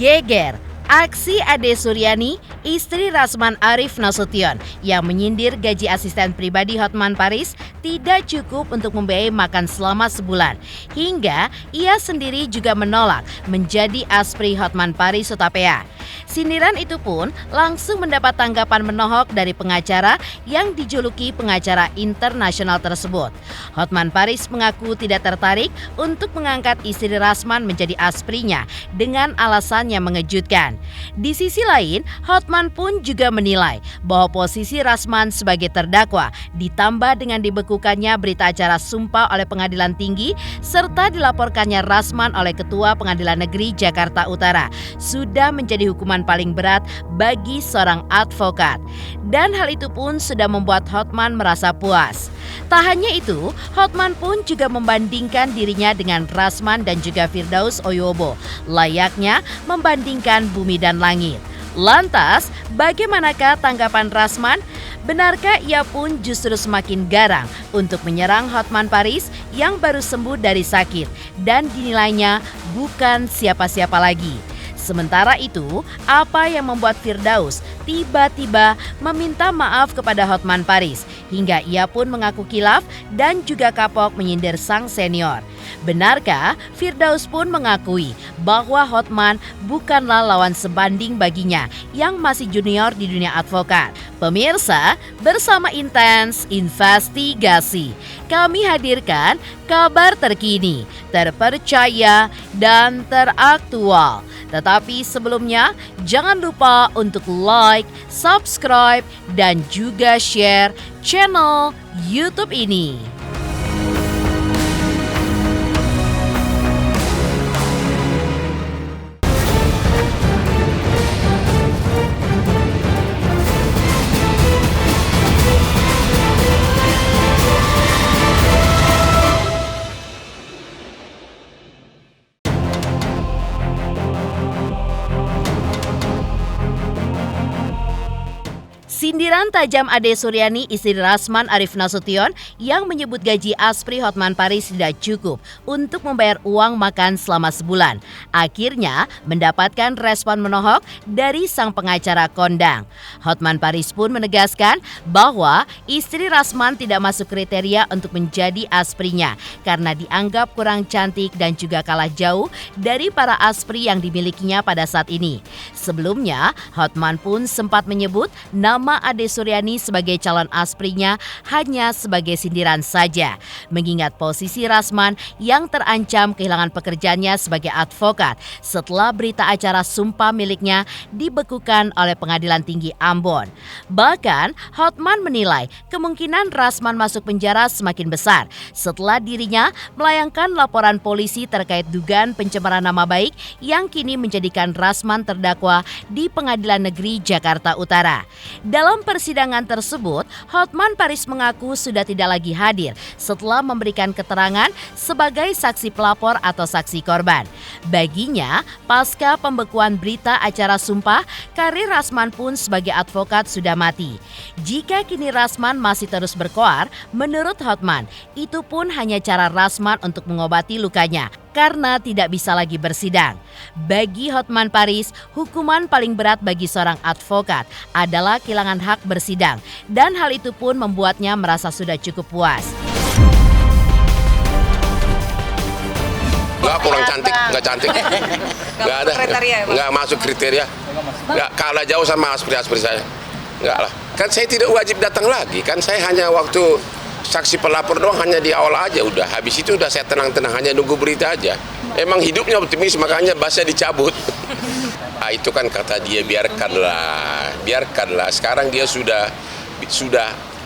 Geger, aksi Ade Suryani, istri Rasman Arif Nasution yang menyindir gaji asisten pribadi Hotman Paris tidak cukup untuk membiayai makan selama sebulan. Hingga ia sendiri juga menolak menjadi aspri Hotman Paris Hutapea. Sindiran itu pun langsung mendapat tanggapan menohok dari pengacara yang dijuluki pengacara internasional tersebut. Hotman Paris mengaku tidak tertarik untuk mengangkat istri Rasman menjadi asprinya dengan alasan yang mengejutkan. Di sisi lain, Hotman pun juga menilai bahwa posisi Rasman sebagai terdakwa ditambah dengan dibekukannya berita acara sumpah oleh Pengadilan Tinggi serta dilaporkannya Rasman oleh Ketua Pengadilan Negeri Jakarta Utara sudah menjadi hukuman paling berat bagi seorang advokat. Dan hal itu pun sudah membuat Hotman merasa puas. Tak hanya itu, Hotman pun juga membandingkan dirinya dengan Rasman dan juga Firdaus Oyobo, layaknya membandingkan bumi dan langit. Lantas, bagaimanakah tanggapan Rasman? Benarkah ia pun justru semakin garang untuk menyerang Hotman Paris yang baru sembuh dari sakit dan dinilainya bukan siapa-siapa lagi? Sementara itu, apa yang membuat Firdaus tiba-tiba meminta maaf kepada Hotman Paris hingga ia pun mengaku kilaf dan juga kapok menyindir sang senior? Benarkah Firdaus pun mengakui bahwa Hotman bukanlah lawan sebanding baginya yang masih junior di dunia advokat? Pemirsa, bersama Intens Investigasi, kami hadirkan kabar terkini, terpercaya, dan teraktual. Tetapi sebelumnya, jangan lupa untuk like, subscribe, dan juga share channel YouTube ini. Sindiran tajam Ade Suryani, istri Rasman Arif Nasution yang menyebut gaji aspri Hotman Paris tidak cukup untuk membayar uang makan selama sebulan, akhirnya mendapatkan respon menohok dari sang pengacara kondang. Hotman Paris pun menegaskan bahwa istri Rasman tidak masuk kriteria untuk menjadi asprinya karena dianggap kurang cantik dan juga kalah jauh dari para aspri yang dimilikinya pada saat ini. Sebelumnya, Hotman pun sempat menyebut nama Ade Suryani sebagai calon asprinya hanya sebagai sindiran saja, mengingat posisi Rasman yang terancam kehilangan pekerjaannya sebagai advokat setelah berita acara sumpah miliknya dibekukan oleh Pengadilan Tinggi Ambon. Bahkan, Hotman menilai kemungkinan Rasman masuk penjara semakin besar setelah dirinya melayangkan laporan polisi terkait dugaan pencemaran nama baik yang kini menjadikan Rasman terdakwa di Pengadilan Negeri Jakarta Utara. Dalam persidangan tersebut, Hotman Paris mengaku sudah tidak lagi hadir setelah memberikan keterangan sebagai saksi pelapor atau saksi korban. Baginya, pasca pembekuan berita acara sumpah, karir Rasman pun sebagai advokat sudah mati. Jika kini Rasman masih terus berkoar, menurut Hotman, itu pun hanya cara Rasman untuk mengobati lukanya karena tidak bisa lagi bersidang. Bagi Hotman Paris, hukuman paling berat bagi seorang advokat adalah kehilangan hak bersidang, dan hal itu pun membuatnya merasa sudah cukup puas. Enggak, kurang cantik, enggak cantik. Enggak ada, enggak masuk kriteria. Enggak, kalah jauh sama aspri-aspri saya. Enggak lah. Kan saya tidak wajib datang lagi, kan saya hanya waktu saksi pelapor doang, hanya di awal aja udah. Habis itu udah saya tenang-tenang, hanya nunggu berita aja. Emang hidupnya optimis, makanya basnya dicabut. Nah, itu kan kata dia, biarkanlah. Sekarang dia sudah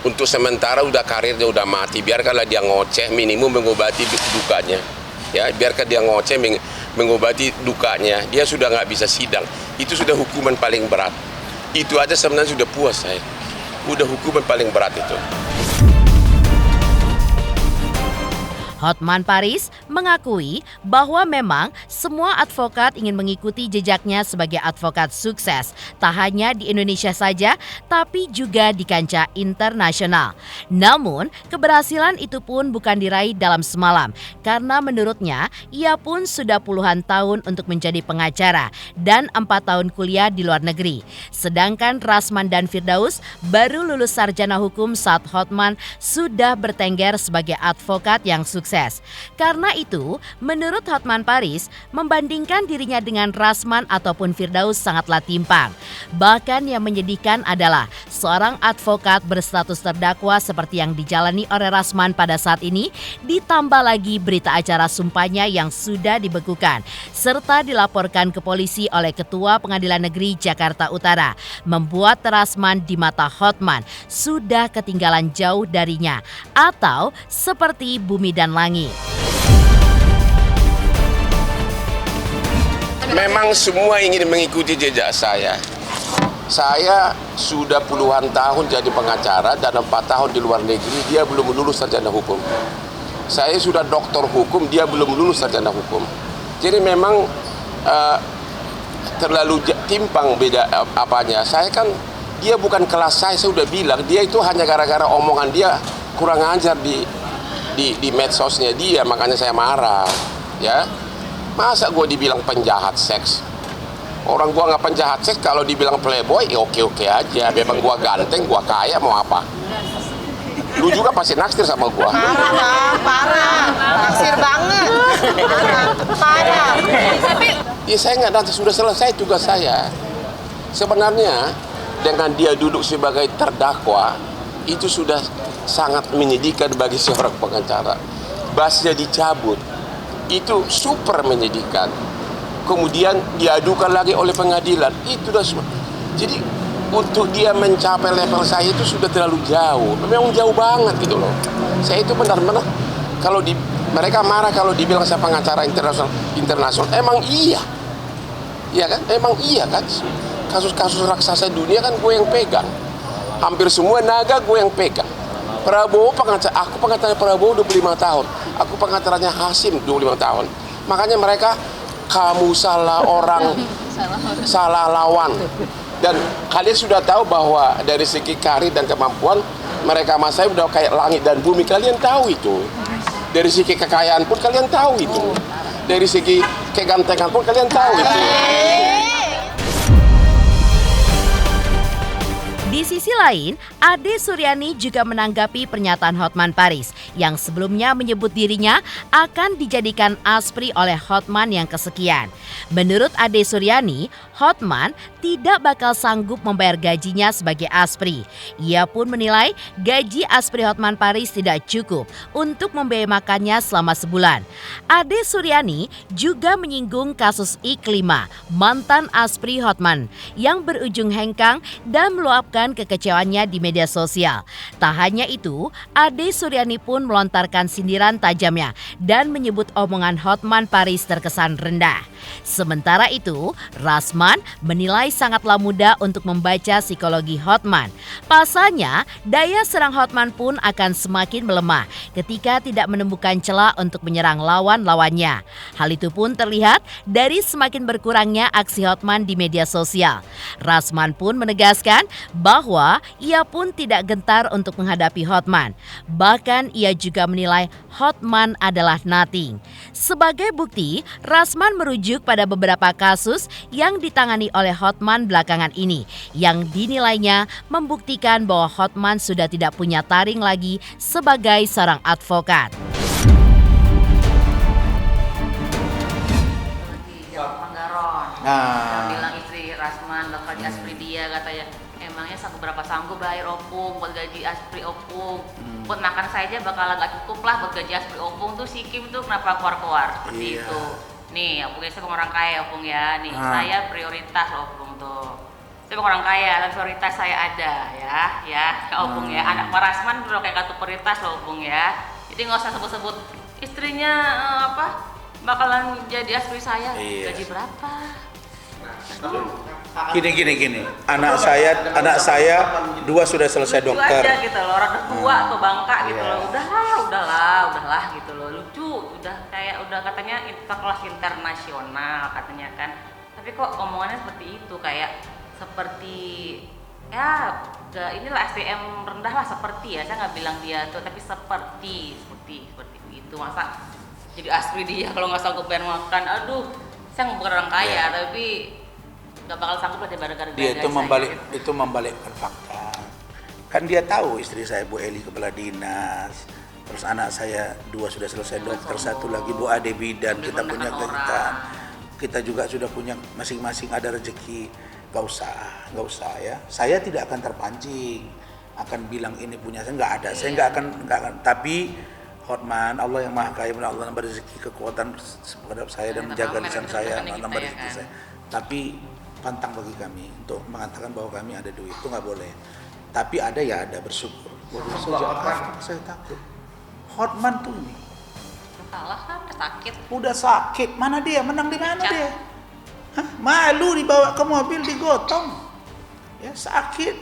untuk sementara udah karirnya udah mati. Biarkanlah dia ngoceh, minimum mengobati dukanya. Ya, biarkan dia ngoceh mengobati dukanya. Dia sudah nggak bisa sidang. Itu sudah hukuman paling berat. Itu aja sebenarnya sudah puas saya. Udah hukuman paling berat itu. Hotman Paris mengakui bahwa memang semua advokat ingin mengikuti jejaknya sebagai advokat sukses, tak hanya di Indonesia saja, tapi juga di kancah internasional. Namun, keberhasilan itu pun bukan diraih dalam semalam, karena menurutnya, ia pun sudah puluhan tahun untuk menjadi pengacara dan 4 tahun kuliah di luar negeri. Sedangkan Rasman dan Firdaus baru lulus sarjana hukum saat Hotman sudah bertengger sebagai advokat yang sukses. Karena itu, menurut Hotman Paris, membandingkan dirinya dengan Rasman ataupun Firdaus sangatlah timpang. Bahkan yang menyedihkan adalah seorang advokat berstatus terdakwa seperti yang dijalani oleh Rasman pada saat ini, ditambah lagi berita acara sumpahnya yang sudah dibekukan, serta dilaporkan ke polisi oleh Ketua Pengadilan Negeri Jakarta Utara, membuat Rasman di mata Hotman sudah ketinggalan jauh darinya, atau seperti bumi dan langit. Memang semua ingin mengikuti jejak saya. Saya sudah puluhan tahun jadi pengacara dan 4 tahun di luar negeri, dia belum lulus sarjana hukum. Saya sudah doktor hukum, dia belum lulus sarjana hukum. Jadi memang terlalu timpang beda apanya. Saya kan, dia bukan kelas saya sudah bilang, dia itu hanya gara-gara omongan dia kurang ajar di medsosnya dia, makanya saya marah. Ya, masa gue dibilang penjahat seks? Orang gue nggak penjahat seks, kalau dibilang playboy ya oke-oke aja. Memang gue ganteng, gue kaya, mau apa? Lu juga pasti naksir sama gue. Parah, naksir banget. Parah. Ya saya nggak, nanti sudah selesai tugas saya. Sebenarnya dengan dia duduk sebagai terdakwa, itu sudah sangat menyedihkan bagi seorang pengacara. Basnya dicabut, itu super menyedihkan. Kemudian diadukan lagi oleh pengadilan, itu sudah semua. Jadi untuk dia mencapai level saya itu sudah terlalu jauh, memang jauh banget gitu loh. Saya itu benar-benar, kalau mereka marah kalau dibilang saya pengacara internasional, emang iya, kan? Emang iya kan? Kasus-kasus raksasa dunia kan gue yang pegang, hampir semua naga gue yang pegang. Prabowo aku pengacaranya Prabowo 25 tahun, aku pengacaranya Hasim 25 tahun. Makanya mereka, kamu salah orang, salah lawan. Dan kalian sudah tahu bahwa dari segi karir dan kemampuan, mereka sama saya udah kayak langit dan bumi, kalian tahu itu. Dari segi kekayaan pun kalian tahu itu. Dari segi kegantengan pun kalian tahu itu. Di sisi lain, Ade Suryani juga menanggapi pernyataan Hotman Paris yang sebelumnya menyebut dirinya akan dijadikan aspri oleh Hotman yang kesekian. Menurut Ade Suryani, Hotman tidak bakal sanggup membayar gajinya sebagai aspri. Ia pun menilai gaji aspri Hotman Paris tidak cukup untuk membiayai makannya selama sebulan. Ade Suryani juga menyinggung kasus Iklima, mantan aspri Hotman, yang berujung hengkang dan meluapkan kekecewaannya di media sosial. Tak hanya itu, Ade Suryani pun melontarkan sindiran tajamnya dan menyebut omongan Hotman Paris terkesan rendah. Sementara itu, Rasman menilai sangatlah mudah untuk membaca psikologi Hotman. Pasalnya, daya serang Hotman pun akan semakin melemah ketika tidak menemukan celah untuk menyerang lawan-lawannya. Hal itu pun terlihat dari semakin berkurangnya aksi Hotman di media sosial. Rasman pun menegaskan bahwa ia pun tidak gentar untuk menghadapi Hotman. Bahkan ia juga menilai Hotman adalah nothing. Sebagai bukti, Rasman merujuk pada beberapa kasus yang ditangani oleh Hotman belakangan ini, yang dinilainya membuktikan bahwa Hotman sudah tidak punya taring lagi sebagai seorang advokat. Bilang istri Rasman bakal di aspri dia, katanya emangnya berapa sanggup bayar opung buat gaji aspri opung, buat makan saja bakal gak cukup lah buat gaji aspri opung tuh. Si Kim tuh kenapa keluar-keluar seperti itu. Nih opungnya saya orang kaya opung ya, nih saya prioritas opung tuh. Saya bukan orang kaya, tapi prioritas saya ada ya opung ya. Anak Rasman udah kayak kartu prioritas loh opung ya. Jadi nggak usah sebut-sebut istrinya bakalan jadi aspri saya. Gaji berapa? Gini. Anak saya 2 sudah selesai dokter. Aja gitu loh, orang tua atau bangka gitu loh. Udahlah gitu loh. Lucu, udah katanya kelas internasional katanya kan. Tapi kok omongannya seperti itu, kayak seperti ya inilah SDM rendah lah, seperti ya, saya nggak bilang dia tuh, tapi seperti itu. Masa jadi Aspri dia kalau nggak sanggup bayar makan, aduh, saya bukan orang kaya tapi nggak bakal sanggup lah gara-gara dia itu membalikkan fakta. Kan dia tahu istri saya Bu Eli kepala dinas, terus anak saya 2 sudah selesai dokter, 1 lagi Bu Ade bidan, kita punya kegiatan, kita juga sudah punya masing-masing ada rezeki. Gak usah ya. Saya tidak akan terpancing, akan bilang ini punya saya, nggak ada. Saya nggak akan. Tapi Hotman, Allah yang Maha Kaya, Allah yang berzeki kekuatan kepada saya dan menjaga lisan saya, menambah rezeki saya. Tapi pantang bagi kami untuk mengatakan bahwa kami ada duit, itu nggak boleh. Tapi ada ya ada, bersyukur. Saya takut. Hotman tuh ini. Kalah kan, sakit. Udah sakit, mana dia? Menang di mana dia? Hah? Malu dibawa ke mobil digotong, ya sakit.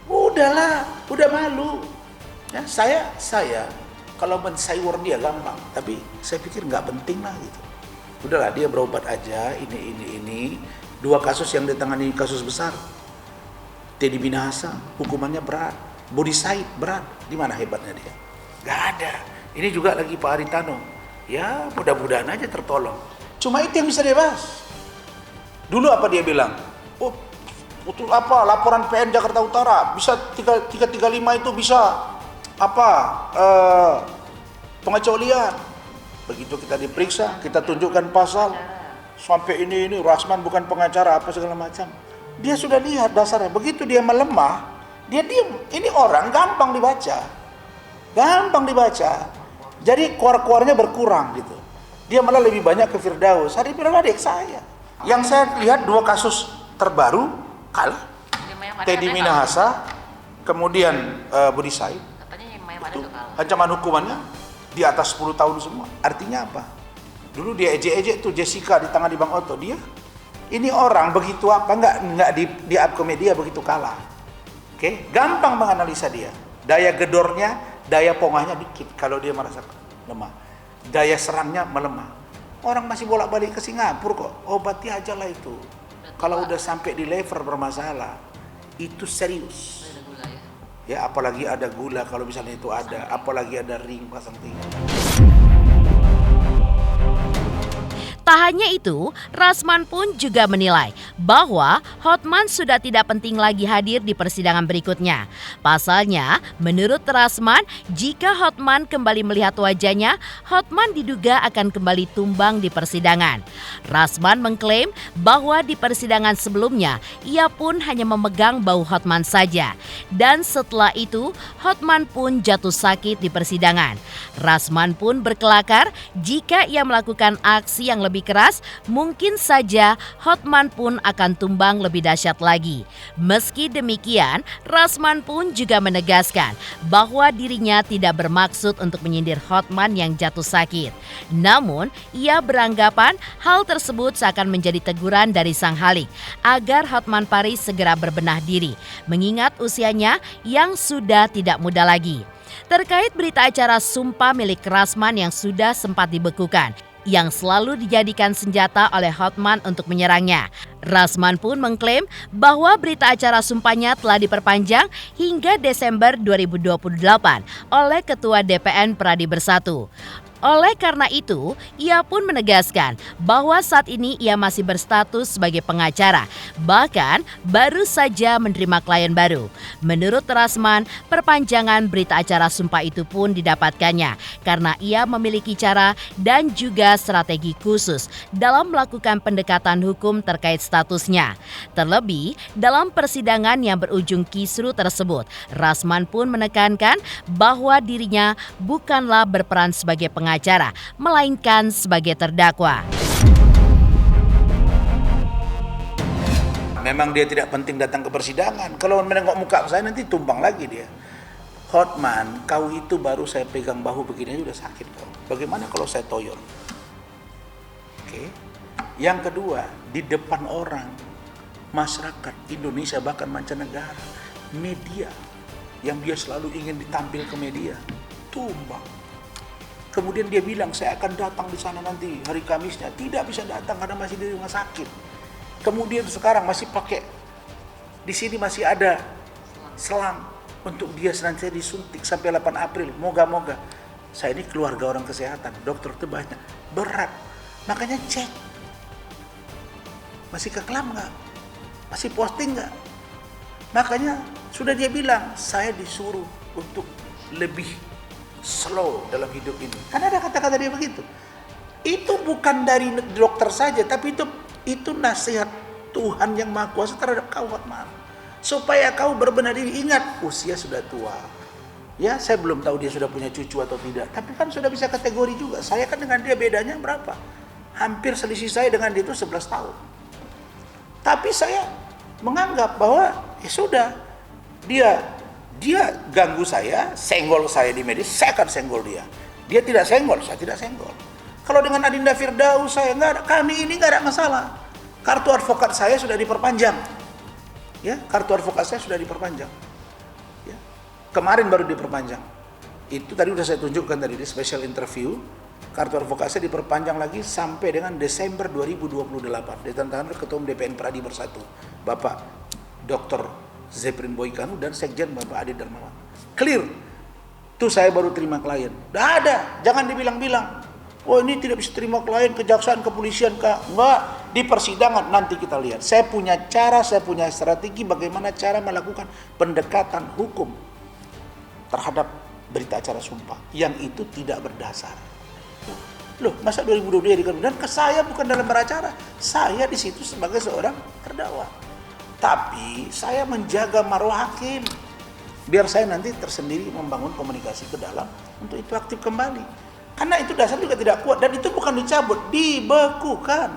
Udahlah, udah malu. Ya saya kalau mensayur dia gampang, tapi saya pikir nggak penting lah gitu. Udahlah dia berobat aja. Ini 2 kasus yang ditangani kasus besar. Teddy Minahasa hukumannya berat, Budi Said berat. Di mana hebatnya dia? Nggak ada. Ini juga lagi Pak Haritano. Ya mudah-mudahan aja tertolong. Cuma itu yang bisa dia bahas. Dulu apa dia bilang? Oh, betul apa laporan PN Jakarta Utara bisa 335 itu bisa apa pengecualian. Begitu kita diperiksa, kita tunjukkan pasal sampai ini Rasman bukan pengacara apa segala macam. Dia sudah lihat dasarnya. Begitu dia melemah, dia diam. Ini orang gampang dibaca. Jadi keluar-keluarnya berkurang gitu. Dia malah lebih banyak ke Firdaus. Hari Firdaus adik saya. Yang saya lihat 2 kasus terbaru kalah. Teddy Minahasa, kemudian Budi Said. Ancaman hukumannya di atas 10 tahun semua. Artinya apa? Dulu dia ejek-ejek tuh Jessica di tangan di Bang Otto. Ini orang begitu apa nggak di Abkomedia begitu kalah. Oke, gampang menganalisa dia. Daya gedornya, daya pongahnya dikit kalau dia merasa lemah. Daya serangnya melemah. Orang masih bolak-balik ke Singapura kok. Obati aja lah itu. Kalau udah sampai di lever bermasalah, itu serius. Ya apalagi ada gula kalau misalnya itu ada, apalagi ada ring pasang tinggi. Tak hanya itu, Rasman pun juga menilai bahwa Hotman sudah tidak penting lagi hadir di persidangan berikutnya. Pasalnya, menurut Rasman, jika Hotman kembali melihat wajahnya, Hotman diduga akan kembali tumbang di persidangan. Rasman mengklaim bahwa di persidangan sebelumnya, ia pun hanya memegang bau Hotman saja. Dan setelah itu, Hotman pun jatuh sakit di persidangan. Rasman pun berkelakar jika ia melakukan aksi yang lebih keras, mungkin saja Hotman pun akan tumbang lebih dahsyat lagi. Meski demikian, Rasman pun juga menegaskan bahwa dirinya tidak bermaksud untuk menyindir Hotman yang jatuh sakit. Namun, ia beranggapan hal tersebut seakan menjadi teguran dari Sang Halik agar Hotman Paris segera berbenah diri, mengingat usianya yang sudah tidak muda lagi. Terkait berita acara sumpah milik Rasman yang sudah sempat dibekukan, yang selalu dijadikan senjata oleh Hotman untuk menyerangnya, Rasman pun mengklaim bahwa berita acara sumpahnya telah diperpanjang hingga Desember 2028 oleh Ketua DPN Pradi Bersatu. Oleh karena itu, ia pun menegaskan bahwa saat ini ia masih berstatus sebagai pengacara, bahkan baru saja menerima klien baru. Menurut Rasman, perpanjangan berita acara sumpah itu pun didapatkannya karena ia memiliki cara dan juga strategi khusus dalam melakukan pendekatan hukum terkait statusnya. Terlebih, dalam persidangan yang berujung kisru tersebut, Rasman pun menekankan bahwa dirinya bukanlah berperan sebagai pengacara, melainkan sebagai terdakwa. Memang dia tidak penting datang ke persidangan. Kalau menengok muka saya nanti tumbang lagi dia. Hotman, kau itu baru saya pegang bahu begini aja udah sakit kau. Bagaimana kalau saya toyor? Oke. Yang kedua, di depan orang, masyarakat Indonesia bahkan mancanegara, media, yang dia selalu ingin ditampil ke media, tumbang. Kemudian dia bilang, saya akan datang di sana nanti hari Kamisnya. Tidak bisa datang karena masih di rumah sakit. Kemudian sekarang masih pakai, di sini masih ada selang untuk dia senantiasa disuntik sampai 8 April. Moga-moga. Saya ini keluarga orang kesehatan, dokter itu banyak, berat. Makanya cek. Masih keklam nggak? Masih posting nggak? Makanya sudah dia bilang, saya disuruh untuk lebih slow dalam hidup ini. Karena ada kata-kata dia begitu. Itu bukan dari dokter saja, tapi itu nasihat Tuhan yang Maha Kuasa terhadap kau, Hotman. Supaya kau berbenah diri. Ingat, usia sudah tua. Ya, saya belum tahu dia sudah punya cucu atau tidak. Tapi kan sudah bisa kategori juga. Saya kan dengan dia bedanya berapa? Hampir selisih saya dengan dia itu 11 tahun. Tapi saya menganggap bahwa ya sudah, dia ganggu saya, senggol saya di media, saya akan senggol dia. Dia tidak senggol, saya tidak senggol. Kalau dengan Adinda Firdaus, kami ini nggak ada masalah. Kartu advokat saya sudah diperpanjang. Ya, kartu advokat saya sudah diperpanjang. Ya, kemarin baru diperpanjang. Itu tadi sudah saya tunjukkan tadi di special interview. Kartu advokat saya diperpanjang lagi sampai dengan Desember 2028. Ditandatangani oleh Ketua DPN Pradi Bersatu, Bapak Dr. Zeprin Boykanu dan Sekjen Bapak Adi Darmawan. Clear. Tuh saya baru terima klien. Udah ada, jangan dibilang-bilang. Oh ini tidak bisa terima klien, kejaksaan, kepolisian, enggak. Di persidangan nanti kita lihat. Saya punya cara, saya punya strategi bagaimana cara melakukan pendekatan hukum terhadap berita acara sumpah yang itu tidak berdasar. Loh, masa 2022 dikatakan, dan ke saya bukan dalam beracara. Saya di situ sebagai seorang terdakwa. Tapi saya menjaga marwah hakim. Biar saya nanti tersendiri membangun komunikasi ke dalam untuk itu aktif kembali. Karena itu dasar juga tidak kuat dan itu bukan dicabut, dibekukan.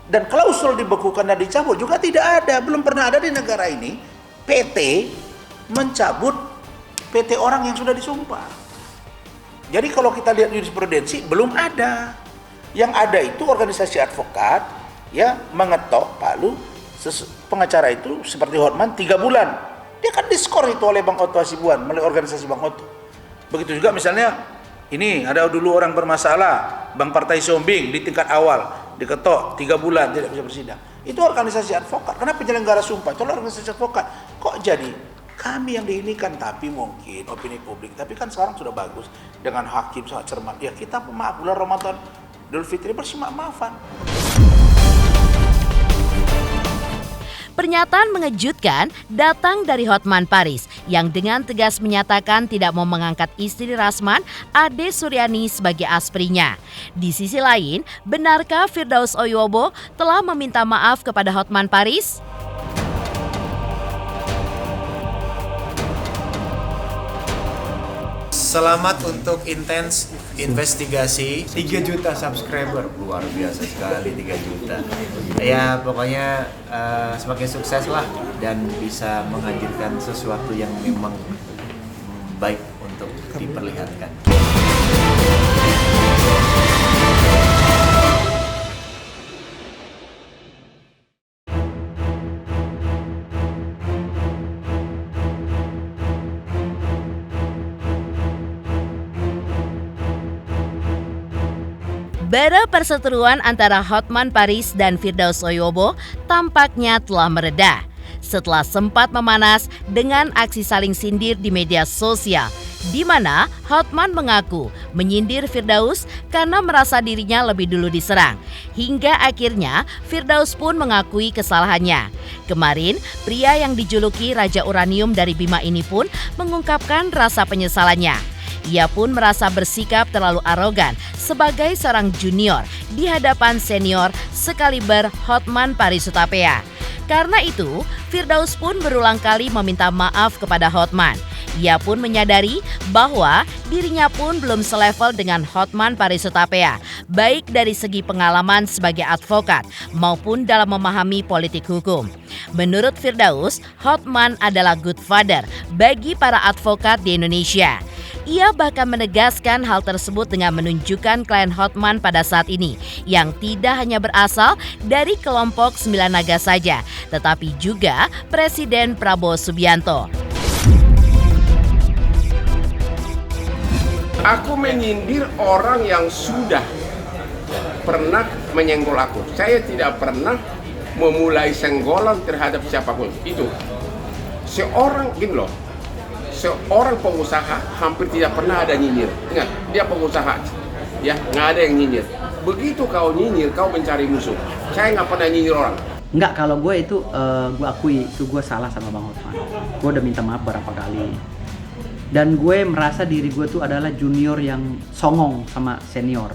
Dan klausul dibekukan dan dicabut juga tidak ada. Belum pernah ada di negara ini PT mencabut PT orang yang sudah disumpah. Jadi kalau kita lihat jurisprudensi belum ada. Yang ada itu organisasi advokat ya mengetok palu pengacara itu seperti Hotman 3 bulan. Dia kan diskor itu oleh Bang Otto Hasibuan melalui organisasi Bang Otto. Begitu juga misalnya ini ada dulu orang bermasalah Bang Partai Sombing di tingkat awal diketok 3 bulan tidak bisa bersidang. Itu organisasi advokat. Karena penyelenggara sumpah itu organisasi advokat. Kok jadi kami yang diinikan, tapi mungkin opini publik. Tapi kan sekarang sudah bagus dengan hakim sangat cermat. Ya kita pemaaf bulan Ramadan Idul Fitri bermaafan. Pernyataan mengejutkan datang dari Hotman Paris yang dengan tegas menyatakan tidak mau mengangkat istri Rasman, Ade Suryani, sebagai asprinya. Di sisi lain, benarkah Firdaus Oyobo telah meminta maaf kepada Hotman Paris? Selamat untuk intens investigasi 3 juta subscriber, luar biasa sekali 3 juta. Ya pokoknya semakin sukses lah dan bisa menghadirkan sesuatu yang memang baik untuk diperlihatkan. Bara perseteruan antara Hotman Paris dan Firdaus Oyobo tampaknya telah mereda setelah sempat memanas dengan aksi saling sindir di media sosial, di mana Hotman mengaku menyindir Firdaus karena merasa dirinya lebih dulu diserang. Hingga akhirnya Firdaus pun mengakui kesalahannya. Kemarin, pria yang dijuluki Raja Uranium dari Bima ini pun mengungkapkan rasa penyesalannya. Ia pun merasa bersikap terlalu arogan sebagai seorang junior di hadapan senior sekaliber Hotman Paris Hutapea. Karena itu, Firdaus pun berulang kali meminta maaf kepada Hotman. Ia pun menyadari bahwa dirinya pun belum selevel dengan Hotman Paris Hutapea, baik dari segi pengalaman sebagai advokat maupun dalam memahami politik hukum. Menurut Firdaus, Hotman adalah good father bagi para advokat di Indonesia. Ia bahkan menegaskan hal tersebut dengan menunjukkan klien Hotman pada saat ini yang tidak hanya berasal dari kelompok 9 naga saja, tetapi juga Presiden Prabowo Subianto. Aku menyindir orang yang sudah pernah menyenggol aku. Saya tidak pernah memulai senggolan terhadap siapapun. Itu seorang gini loh, seorang pengusaha hampir tidak pernah ada nyinyir. Ingat, dia pengusaha, ya nggak ada yang nyinyir. Begitu kau nyinyir, kau mencari musuh. Saya nggak pernah nyinyir orang. Enggak, kalau gue itu gue akui itu gue salah sama Bang Hotman. Gue udah minta maaf beberapa kali. Dan gue merasa diri gue tuh adalah junior yang songong sama senior.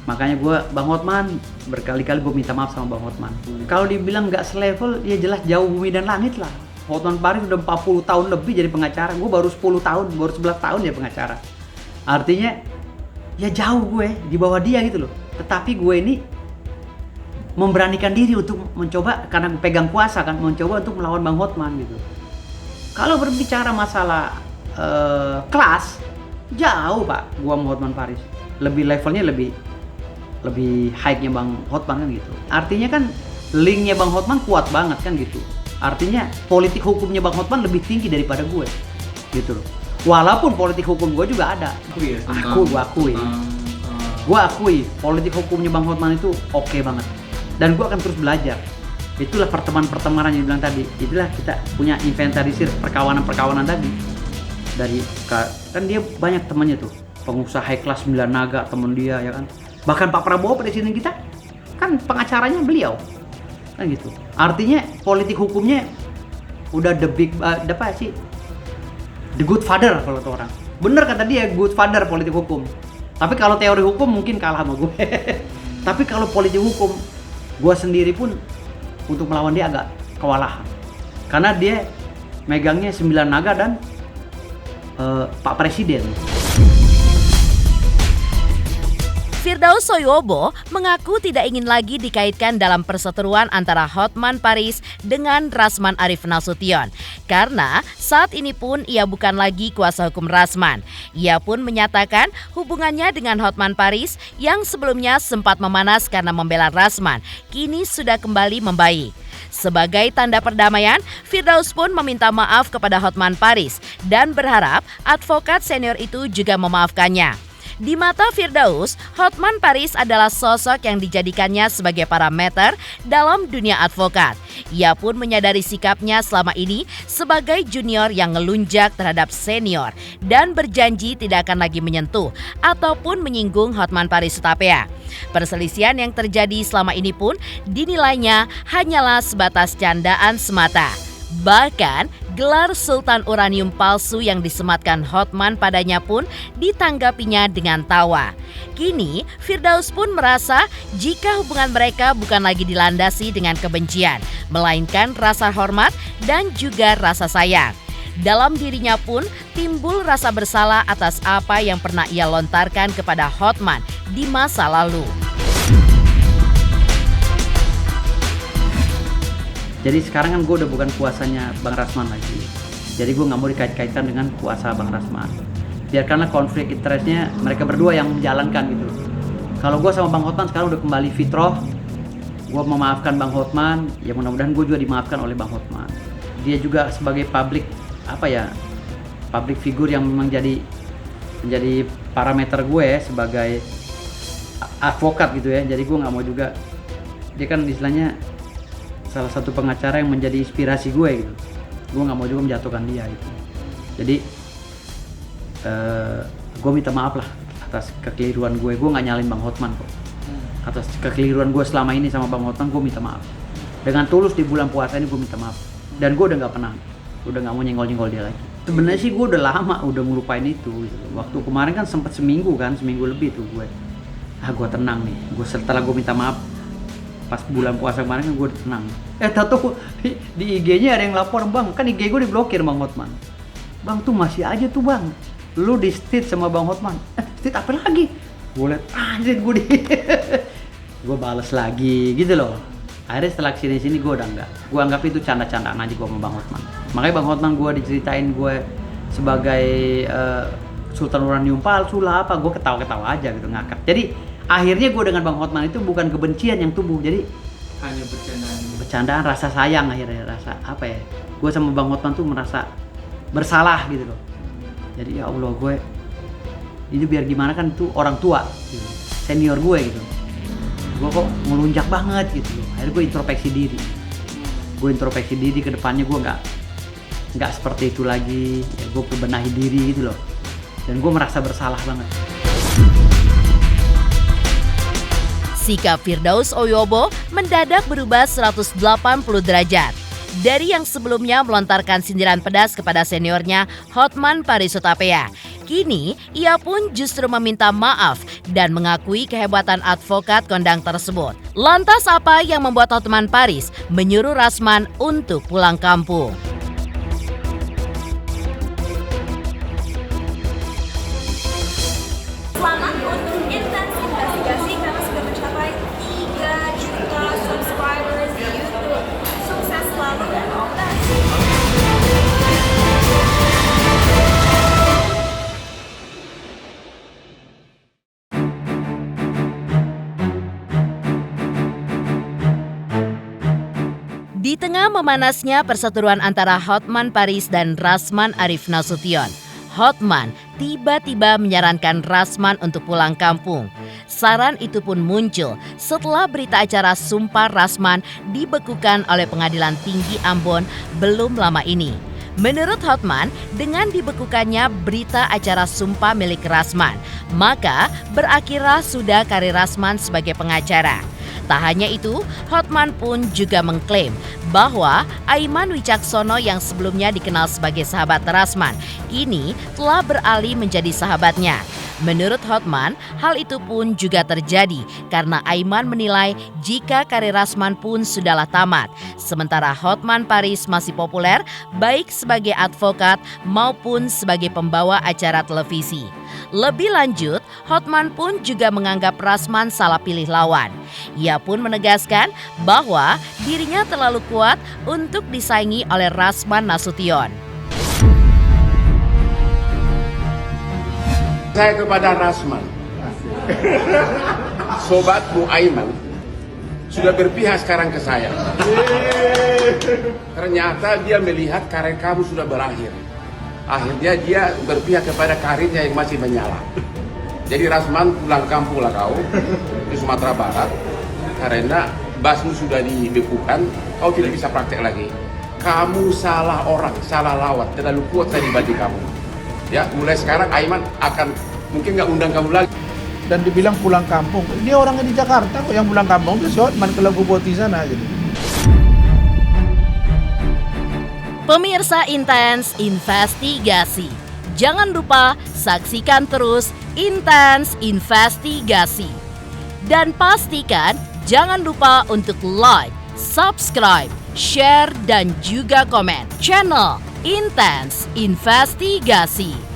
Makanya gue, Bang Hotman, berkali-kali gue minta maaf sama Bang Hotman. Kalau dibilang nggak selevel, ya jelas jauh bumi dan langit lah. Hotman Paris udah 40 tahun lebih jadi pengacara. Gue baru 10 tahun, baru 11 tahun jadi pengacara. Artinya, ya jauh gue di bawah dia gitu loh. Tetapi gue ini memberanikan diri untuk mencoba, karena pegang kuasa kan, mencoba untuk melawan Bang Hotman gitu. Kalau berbicara masalah kelas, jauh Pak, gua sama Hotman Paris. Lebih levelnya lebih high-nya Bang Hotman kan gitu. Artinya kan link-nya Bang Hotman kuat banget kan gitu. Artinya politik hukumnya Bang Hotman lebih tinggi daripada gue. Gitu loh. Walaupun politik hukum gue juga ada. Gua akui politik hukumnya Bang Hotman itu oke banget. Dan gue akan terus belajar. Itulah pertemanan yang bilang tadi. Itulah kita punya inventarisir perkawanan tadi. Kan dia banyak temannya tuh. Pengusaha high class 9 naga temen dia ya kan. Bahkan Pak Prabowo presiden kita kan pengacaranya beliau. Kan gitu. Artinya politik hukumnya udah the good father kalau tuh orang. Bener kata dia, good father politik hukum. Tapi kalau teori hukum mungkin kalah sama gue. Tapi kalau politik hukum, gue sendiri pun untuk melawan dia agak kewalahan. Karena dia megangnya 9 naga dan Pak Presiden. Firdaus Soyobo mengaku tidak ingin lagi dikaitkan dalam perseteruan antara Hotman Paris dengan Rasman Arif Nasution. Karena saat ini pun ia bukan lagi kuasa hukum Rasman. Ia pun menyatakan hubungannya dengan Hotman Paris yang sebelumnya sempat memanas karena membela Rasman, kini sudah kembali membaik. Sebagai tanda perdamaian, Firdaus pun meminta maaf kepada Hotman Paris dan berharap advokat senior itu juga memaafkannya. Di mata Firdaus, Hotman Paris adalah sosok yang dijadikannya sebagai parameter dalam dunia advokat. Ia pun menyadari sikapnya selama ini sebagai junior yang ngelunjak terhadap senior dan berjanji tidak akan lagi menyentuh ataupun menyinggung Hotman Paris Hutapea. Perselisihan yang terjadi selama ini pun dinilainya hanyalah sebatas candaan semata. Bahkan gelar Sultan Uranium palsu yang disematkan Hotman padanya pun ditanggapinya dengan tawa. Kini Firdaus pun merasa jika hubungan mereka bukan lagi dilandasi dengan kebencian, melainkan rasa hormat dan juga rasa sayang. Dalam dirinya pun timbul rasa bersalah atas apa yang pernah ia lontarkan kepada Hotman di masa lalu. Jadi sekarang kan gue udah bukan kuasanya Bang Rasman lagi. Jadi gue nggak mau dikait-kaitkan dengan kuasa Bang Rasman. Biarkanlah konflik interestnya mereka berdua yang menjalankan gitu. Kalau gue sama Bang Hotman sekarang udah kembali fitrah. Gue memaafkan Bang Hotman. Ya mudah-mudahan gue juga dimaafkan oleh Bang Hotman. Dia juga sebagai public figure yang memang menjadi parameter gue sebagai advokat gitu ya. Jadi gue nggak mau juga, dia kan istilahnya salah satu pengacara yang menjadi inspirasi gue gitu. Gue nggak mau juga menjatuhkan dia gitu. Jadi gue minta maaf lah atas kekeliruan gue. Gue nggak nyalin Bang Hotman kok. Atas kekeliruan gue selama ini sama Bang Hotman, gue minta maaf. Dengan tulus di bulan puasa ini gue minta maaf. Dan gue udah nggak pernah, udah nggak mau nyenggol-nyenggol dia lagi. Sebenarnya sih gue udah lama udah ngelupain itu gitu. Waktu kemarin kan sempat seminggu lebih tuh gue. Gue tenang nih. Setelah gue minta maaf pas bulan puasa kemarin kan gue tenang. Tahu di IG-nya ada yang lapor, Bang, kan IG gue diblokir Bang Hotman. Bang tuh masih aja tuh Bang, lu di state sama Bang Hotman. State apa lagi? Gue liat anjir gue gue balas lagi gitu loh. Akhirnya setelah sini gue udah enggak. Gue anggap itu canda-candaan aja gue sama Bang Hotman. Makanya Bang Hotman gue diceritain gue sebagai Sultan Uranium palsu lah apa, gue ketawa-ketawa aja gitu, ngakak. Jadi akhirnya gue dengan Bang Hotman itu bukan kebencian yang tumbuh, jadi hanya bercandaan, rasa sayang akhirnya, rasa apa ya? Gue sama Bang Hotman tuh merasa bersalah gitu loh. Jadi ya Allah, gue ini biar gimana kan itu orang tua gitu, senior gue gitu, gue kok melunjak banget gitu loh. Akhirnya gue introspeksi diri ke depannya, gue nggak seperti itu lagi ya, gue perbenahi diri gitu loh, dan gue merasa bersalah banget. Sikap Firdaus Oyobo mendadak berubah 180 derajat. Dari yang sebelumnya melontarkan sindiran pedas kepada seniornya Hotman Paris Hutapea, kini ia pun justru meminta maaf dan mengakui kehebatan advokat kondang tersebut. Lantas apa yang membuat Hotman Paris menyuruh Rasman untuk pulang kampung? Selamat untuk Intens Investigasi karena sudah mencapai 3 juta subscribers di YouTube. Sukses selalu dan all the best. Di tengah memanasnya perseteruan antara Hotman Paris dan Rasman Arif Nasution, Hotman tiba-tiba menyarankan Rasman untuk pulang kampung. Saran itu pun muncul setelah berita acara sumpah Rasman dibekukan oleh Pengadilan Tinggi Ambon belum lama ini. Menurut Hotman, dengan dibekukannya berita acara sumpah milik Rasman, maka berakhirlah sudah karir Rasman sebagai pengacara. Tak hanya itu, Hotman pun juga mengklaim bahwa Aiman Wicaksono yang sebelumnya dikenal sebagai sahabat Rasman, kini telah beralih menjadi sahabatnya. Menurut Hotman, hal itu pun juga terjadi karena Aiman menilai jika karir Rasman pun sudahlah tamat, sementara Hotman Paris masih populer baik sebagai advokat maupun sebagai pembawa acara televisi. Lebih lanjut, Hotman pun juga menganggap Rasman salah pilih lawan. Ia pun menegaskan bahwa dirinya terlalu kuat untuk disaingi oleh Rasman Nasution. Saya kepada Rasman, sobat Bu Aiman, sudah berpihak sekarang ke saya. Ternyata dia melihat karir kamu sudah berakhir. Akhirnya dia berpihak kepada karirnya yang masih menyala. Jadi Rasman, pulang kampung lah kau di Sumatera Barat, karena basmu sudah dibekukan, kau tidak bisa praktek lagi. Kamu salah orang, salah lawan, terlalu kuat saya dibanding kamu. Ya, mulai sekarang Aiman akan mungkin nggak undang kamu lagi. Dan dibilang pulang kampung, dia orangnya di Jakarta kok, yang pulang kampung itu si Hotman ke Lagu Boti sana gitu. Pemirsa Intens Investigasi, jangan lupa saksikan terus Intens Investigasi. Dan pastikan jangan lupa untuk like, subscribe, share, dan juga komen channel Intens Investigasi.